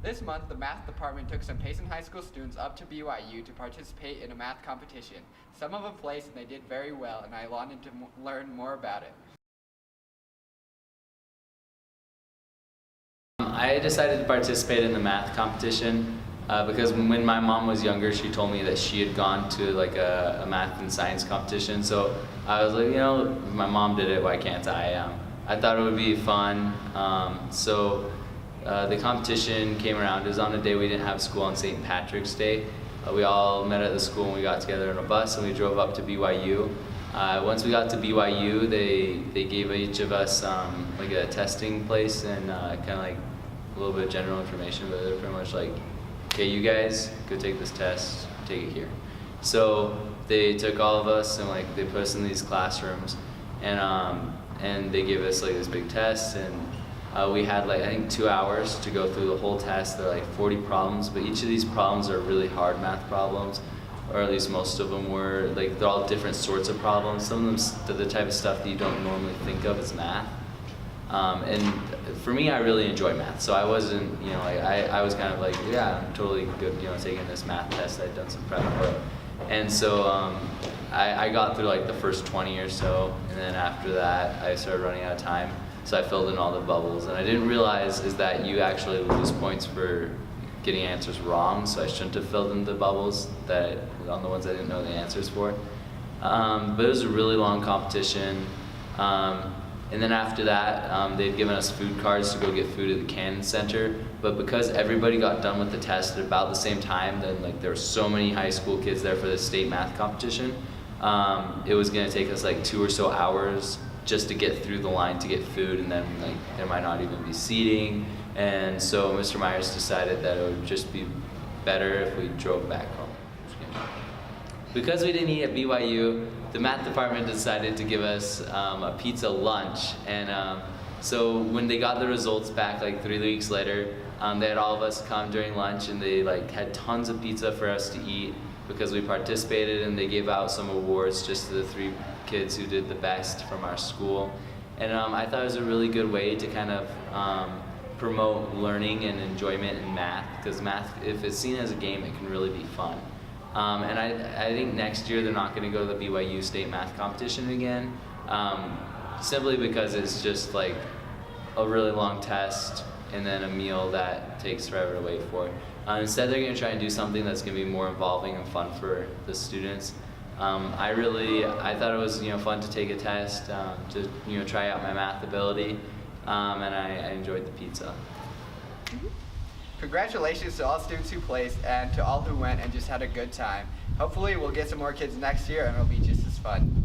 This month, the math department took some Payson High School students up to BYU to participate in a math competition. Some of them placed and they did very well, and I wanted to learn more about it. I decided to participate in the math competition because when my mom was younger, she told me that she had gone to like a math and science competition. So I was like, you know, if my mom did it, why can't I? I thought it would be fun. The competition came around. It was on a day we didn't have school on St. Patrick's Day. We all met at the school and we got together in a bus and we drove up to BYU. Once we got to BYU, they gave each of us like a testing place and kind of like a little bit of general information, but they're pretty much like, okay, you guys go take this test, take it here. So they took all of us and like they put us in these classrooms and they gave us like this big test and we had like I think 2 hours to go through the whole test. There are like 40 problems, but each of these problems are really hard math problems, or at least most of them were. Like they're all different sorts of problems. Some of them are the type of stuff that you don't normally think of as math. And for me, I really enjoy math, so I wasn't, you know, like I was kind of like, yeah, I'm totally good, you know, taking this math test. I'd done some prep for it, and so I got through like the first 20 or so, and then after that, I started running out of time, so I filled in all the bubbles, and I didn't realize is that you actually lose points for getting answers wrong, so I shouldn't have filled in the bubbles that on the ones I didn't know the answers for. But it was a really long competition. And then after that, they'd given us food cards to go get food at the Cannon Center. But because everybody got done with the test at about the same time, then like there were so many high school kids there for the state math competition, it was gonna take us like 2 or so hours just to get through the line to get food, and then like there might not even be seating. And so Mr. Myers decided that it would just be better if we drove back home. Because we didn't eat at BYU, the math department decided to give us a pizza lunch, and so when they got the results back like 3 weeks later, they had all of us come during lunch and they like had tons of pizza for us to eat because we participated, and they gave out some awards just to the 3 kids who did the best from our school. And I thought it was a really good way to kind of promote learning and enjoyment in math, because math, if it's seen as a game, it can really be fun. And I think next year they're not going to go to the BYU state math competition again, simply because it's just like a really long test and then a meal that takes forever to wait for. Instead, they're going to try and do something that's going to be more involving and fun for the students. I thought it was, you know, fun to take a test, to, you know, try out my math ability, and I enjoyed the pizza. Congratulations to all students who placed and to all who went and just had a good time. Hopefully we'll get some more kids next year and it'll be just as fun.